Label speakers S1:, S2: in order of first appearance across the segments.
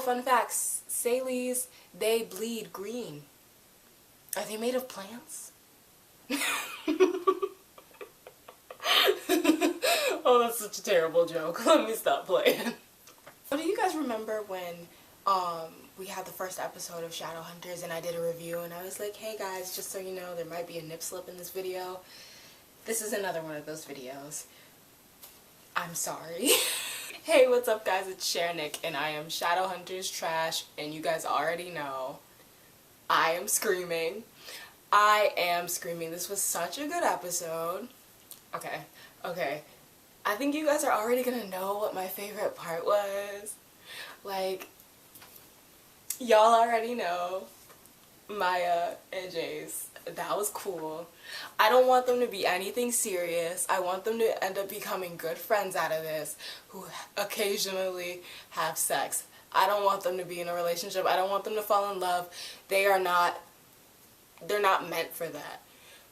S1: fun facts. Salies, they bleed green. Are they made of plants? Oh, that's such a terrible joke. Let me stop playing. So do you guys remember when we had the first episode of Shadowhunters and I did a review and I was like, hey guys, just so you know, there might be a nip slip in this video. This is another one of those videos. I'm sorry. Hey, what's up guys? It's Sher and I am Shadowhunters trash, and you guys already know I am screaming. I am screaming. This was such a good episode. Okay. I think you guys are already gonna know what my favorite part was. Like, y'all already know Maia and Jace. That was cool. I don't want them to be anything serious. I want them to end up becoming good friends out of this who occasionally have sex. I don't want them to be in a relationship. I don't want them to fall in love. They're not meant for that.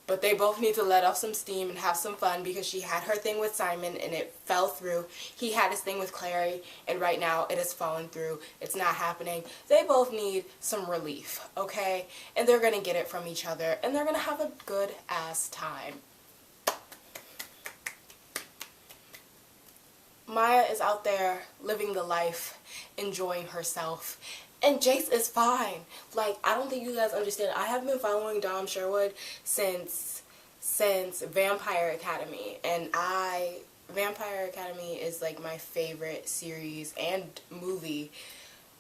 S1: But they both need to let off some steam and have some fun, because she had her thing with Simon and it fell through. He had his thing with Clary and right now it has fallen through. It's not happening. They both need some relief, okay? And they're going to get it from each other and they're going to have a good ass time. Maia is out there living the life, enjoying herself. And Jace is fine. Like, I don't think you guys understand. I have been following Dom Sherwood since Vampire Academy. And Vampire Academy is like my favorite series and movie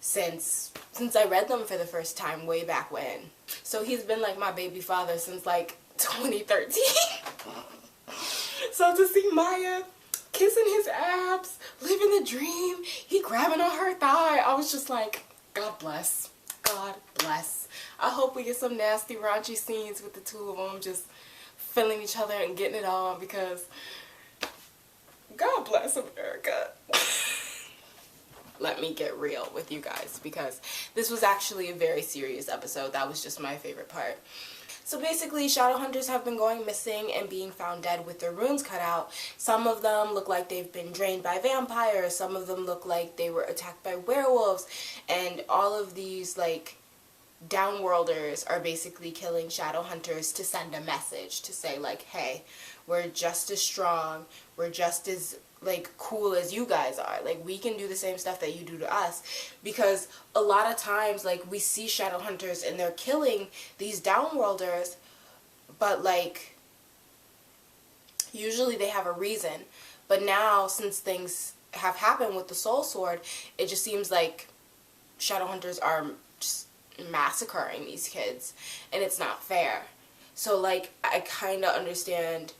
S1: since I read them for the first time way back when. So he's been like my baby father since like 2013. So to see Maia kissing his abs, living the dream, he grabbing on her thigh, I was just like, God bless. God bless. I hope we get some nasty, raunchy scenes with the two of them just feeling each other and getting it on, because God bless America. Let me get real with you guys, because this was actually a very serious episode. That was just my favorite part. So basically, Shadowhunters have been going missing and being found dead with their runes cut out. Some of them look like they've been drained by vampires. Some of them look like they were attacked by werewolves. And all of these, like, downworlders are basically killing Shadowhunters to send a message to say, like, hey, we're just as strong. We're just as, like, cool as you guys are. Like, we can do the same stuff that you do to us. Because a lot of times, like, we see Shadowhunters and they're killing these downworlders, but, like, usually they have a reason. But now, since things have happened with the Soul Sword, it just seems like Shadowhunters are just massacring these kids, and it's not fair. So, like, I kind of understand,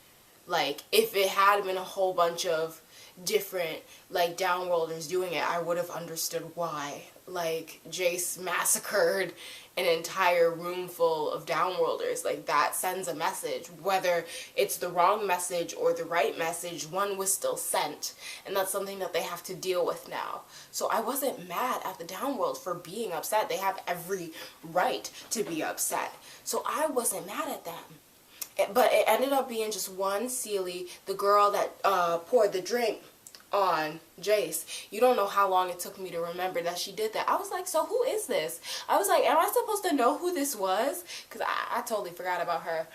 S1: like, if it had been a whole bunch of different, like, downworlders doing it, I would have understood why. Like, Jace massacred an entire room full of downworlders. Like, that sends a message. Whether it's the wrong message or the right message, one was still sent. And that's something that they have to deal with now. So I wasn't mad at the downworld for being upset. They have every right to be upset. So I wasn't mad at them. But it ended up being just one Sealy, the girl that poured the drink on Jace. You don't know how long it took me to remember that she did that. I was like, so who is this? I was like, am I supposed to know who this was? Because I totally forgot about her.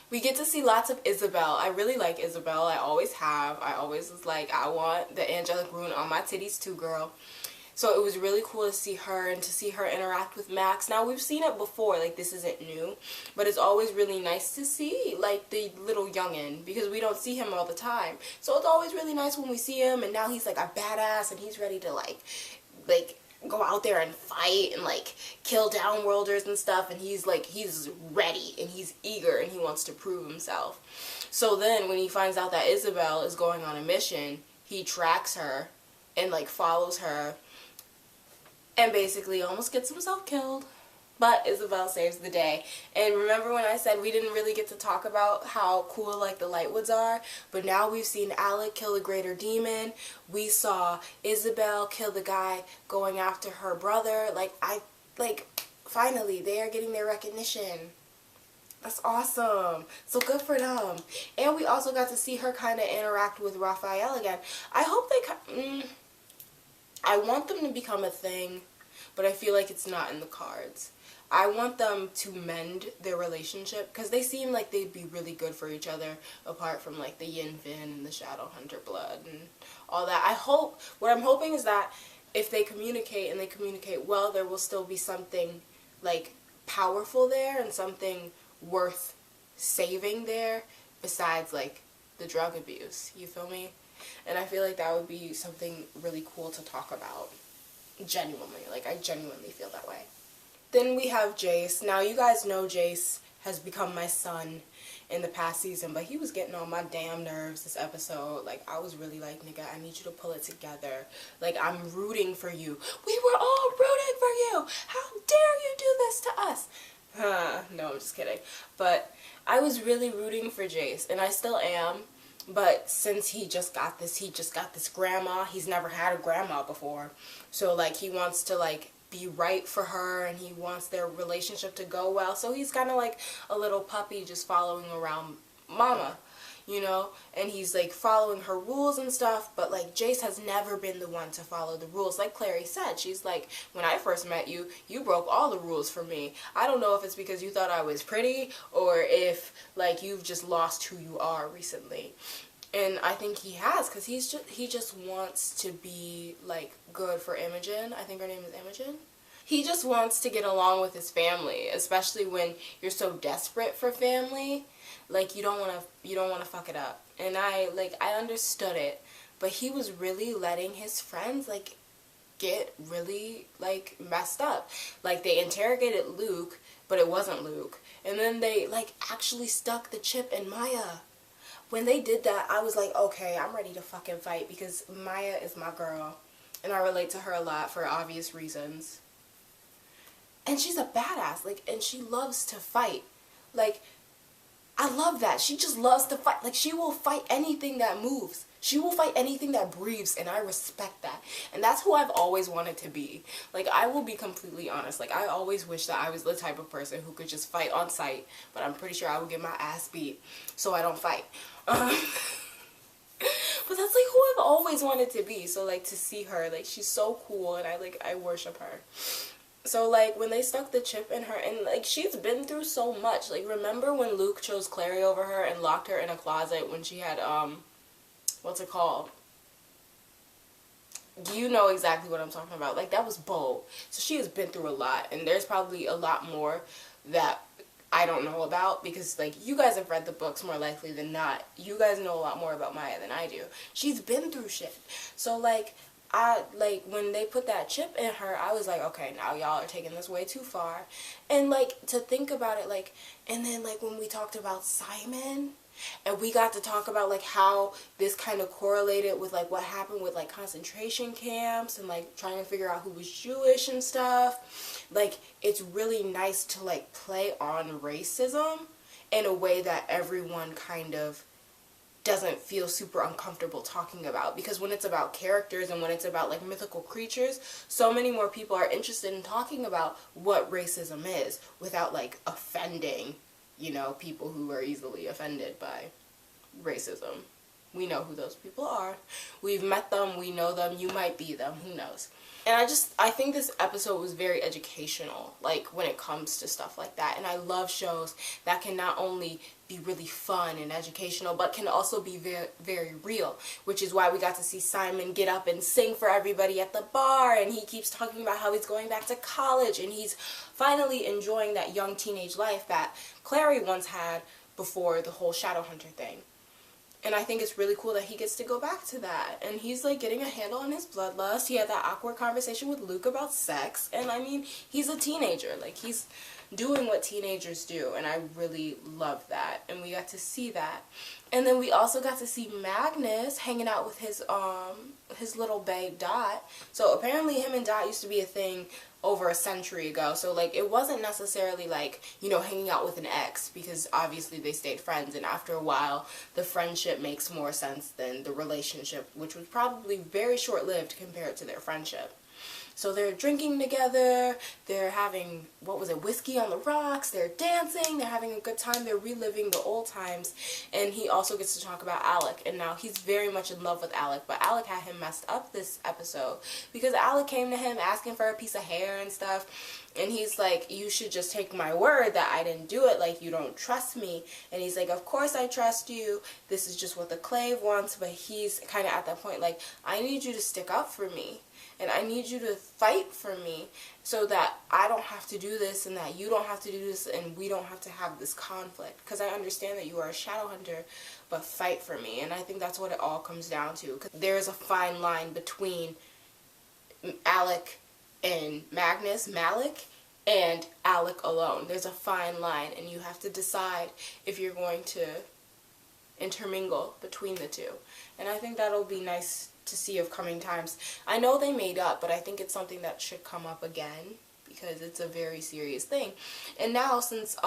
S1: We get to see lots of Isabel. I really like Isabel. I always have. I always was like, I want the angelic rune on my titties too, girl. So it was really cool to see her and to see her interact with Max. Now, we've seen it before, like, this isn't new, but it's always really nice to see, like, the little youngin', because we don't see him all the time. So it's always really nice when we see him, and now he's, like, a badass, and he's ready to, like, go out there and fight and, like, kill downworlders and stuff, and he's, like, he's ready, and he's eager, and he wants to prove himself. So then, when he finds out that Isabel is going on a mission, he tracks her and, like, follows her, and basically almost gets himself killed. But Isabel saves the day. And remember when I said we didn't really get to talk about how cool, like, the Lightwoods are? But now we've seen Alec kill the Greater Demon. We saw Isabel kill the guy going after her brother. Finally, they are getting their recognition. That's awesome. So good for them. And we also got to see her kind of interact with Raphael again. I hope they... I want them to become a thing, but I feel like it's not in the cards. I want them to mend their relationship because they seem like they'd be really good for each other apart from like the Yin Fin and the Shadowhunter blood and all that. What I'm hoping is that if they communicate and they communicate well, there will still be something like powerful there and something worth saving there besides like the drug abuse. You feel me? And I feel like that would be something really cool to talk about. Genuinely. Like, I genuinely feel that way. Then we have Jace. Now, you guys know Jace has become my son in the past season, but he was getting on my damn nerves this episode. Like, I was really like, nigga, I need you to pull it together. Like, I'm rooting for you. We were all rooting for you. How dare you do this to us? No, I'm just kidding. But I was really rooting for Jace, and I still am. But since he just got this grandma. He's never had a grandma before. So, like, he wants to, like, be right for her, and he wants their relationship to go well. So he's kind of like a little puppy just following around mama, you know? And he's, like, following her rules and stuff. But, like, Jace has never been the one to follow the rules. Like Clary said, she's like, when I first met you, you broke all the rules for me. I don't know if it's because you thought I was pretty or if, like, you've just lost who you are recently. And I think he has, because he just wants to be, like, good for Imogen. I think her name is Imogen. He just wants to get along with his family, especially when you're so desperate for family. Like, you don't want to fuck it up. And I understood it, but he was really letting his friends, like, get really, like, messed up. Like, they interrogated Luke, but it wasn't Luke. And then they, like, actually stuck the chip in Maia. When they did that, I was like, okay, I'm ready to fucking fight because Maia is my girl. And I relate to her a lot for obvious reasons. And she's a badass, like, and she loves to fight. Like, I love that. She just loves to fight. Like, she will fight anything that moves. She will fight anything that breathes, and I respect that. And that's who I've always wanted to be. Like, I will be completely honest. Like, I always wish that I was the type of person who could just fight on sight, but I'm pretty sure I would get my ass beat, so I don't fight. But that's, like, who I've always wanted to be. So, like, to see her, like, she's so cool, and I worship her. So, like, when they stuck the chip in her, and, like, she's been through so much. Like, remember when Luke chose Clary over her and locked her in a closet when she had, what's it called? You know exactly what I'm talking about. Like, that was bold. So she has been through a lot, and there's probably a lot more that I don't know about, because, like, you guys have read the books more likely than not. You guys know a lot more about Maia than I do. She's been through shit. So, like, when they put that chip in her, I was like, okay, now y'all are taking this way too far. And, like, to think about it, like, and then, like, when we talked about Simon, and we got to talk about, like, how this kind of correlated with, like, what happened with, like, concentration camps and, like, trying to figure out who was Jewish and stuff. Like, it's really nice to, like, play on racism in a way that everyone kind of doesn't feel super uncomfortable talking about, because when it's about characters and when it's about, like, mythical creatures, so many more people are interested in talking about what racism is without, like, offending, you know, people who are easily offended by racism. We know who those people are. We've met them, we know them, you might be them, who knows. And I think this episode was very educational, like, when it comes to stuff like that. And I love shows that can not only be really fun and educational, but can also be very, very real. Which is why we got to see Simon get up and sing for everybody at the bar, and he keeps talking about how he's going back to college, and he's finally enjoying that young teenage life that Clary once had before the whole Shadowhunter thing. And I think it's really cool that he gets to go back to that. And he's, like, getting a handle on his bloodlust. He had that awkward conversation with Luke about sex. And, I mean, he's a teenager. Like, he's doing what teenagers do. And I really love that. And we got to see that. And then we also got to see Magnus hanging out with his little babe, Dot. So, apparently, him and Dot used to be a thing over a century ago. So, like, it wasn't necessarily, like, you know, hanging out with an ex, because obviously they stayed friends, and after a while the friendship makes more sense than the relationship, which was probably very short-lived compared to their friendship. So they're drinking together, they're having, what was it, whiskey on the rocks, they're dancing, they're having a good time, they're reliving the old times, and he also gets to talk about Alec, and now he's very much in love with Alec, but Alec had him messed up this episode, because Alec came to him asking for a piece of hair and stuff, and he's like, you should just take my word that I didn't do it, like, you don't trust me. And he's like, of course I trust you, this is just what the clave wants. But he's kind of at that point like, I need you to stick up for me, and I need you to fight for me, so that I don't have to do this, and that you don't have to do this, and we don't have to have this conflict, because I understand that you are a Shadowhunter, but fight for me. And I think that's what it all comes down to, because there is a fine line between Alec and Malik, and Alec alone. There's a fine line, and you have to decide if you're going to intermingle between the two. And I think that'll be nice to see of coming times. I know they made up, but I think it's something that should come up again, because it's a very serious thing. And now since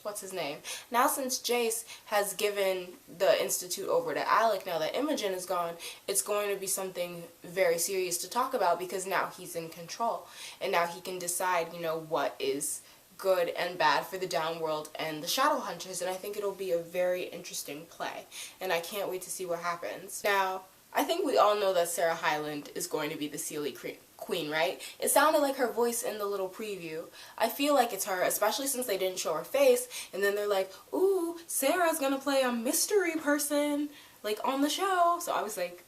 S1: what's his name? Now since Jace has given the Institute over to Alec, now that Imogen is gone, it's going to be something very serious to talk about, because now he's in control. And now he can decide, you know, what is good and bad for the Downworld and the Shadowhunters. And I think it'll be a very interesting play. And I can't wait to see what happens. Now, I think we all know that Sarah Hyland is going to be the Seelie Queen, right? It sounded like her voice in the little preview. I feel like it's her, especially since they didn't show her face, and then they're like, ooh, Sarah's gonna play a mystery person, like, on the show. So I was like,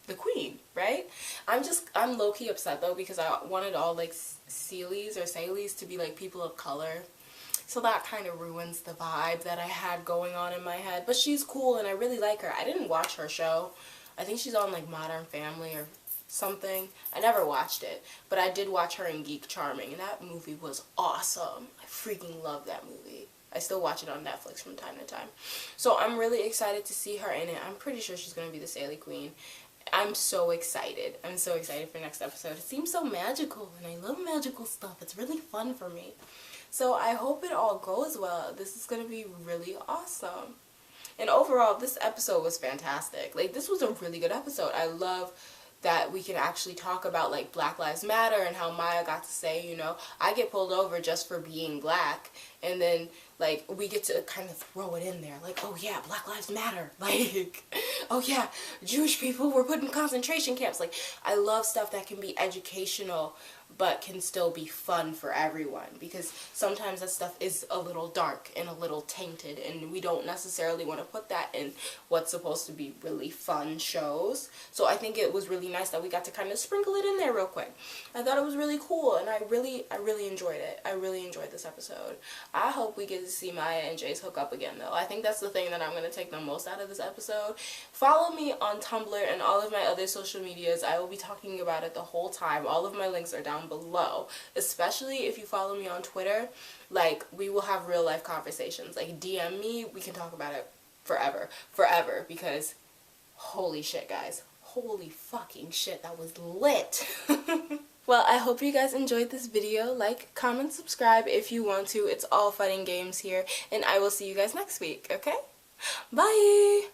S1: the queen, right? I'm low-key upset, though, because I wanted all, like, Sealies to be, like, people of color. So that kind of ruins the vibe that I had going on in my head. But she's cool, and I really like her. I didn't watch her show. I think she's on, like, Modern Family or something. I never watched it, but I did watch her in Geek Charming, and that movie was awesome. I freaking love that movie. I still watch it on Netflix from time to time. So I'm really excited to see her in it. I'm pretty sure she's going to be the Seelie Queen. I'm so excited. I'm so excited for next episode. It seems so magical, and I love magical stuff. It's really fun for me. So I hope it all goes well. This is going to be really awesome. And overall, this episode was fantastic. Like, this was a really good episode. I love that we can actually talk about, like, Black Lives Matter, and how Maia got to say, you know, I get pulled over just for being black, and then, like, we get to kind of throw it in there, like, oh yeah, Black Lives Matter, like, oh yeah, Jewish people were put in concentration camps. Like, I love stuff that can be educational, but can still be fun for everyone, because sometimes that stuff is a little dark and a little tainted, and we don't necessarily want to put that in what's supposed to be really fun shows. So I think it was really nice that we got to kind of sprinkle it in there real quick. I thought it was really cool, and I really enjoyed it. I really enjoyed this episode. I hope we get to see Maia and Jace hook up again, though. I think that's the thing that I'm going to take the most out of this episode. Follow me on Tumblr and all of my other social medias. I will be talking about it the whole time. All of my links are down below, especially if you follow me on Twitter. Like, we will have real life conversations. Like, DM me, we can talk about it forever, because holy shit, guys, holy fucking shit, that was lit. Well, I hope you guys enjoyed this video. Like, comment, subscribe if you want to. It's all fun and games here, and I will see you guys next week, okay? Bye!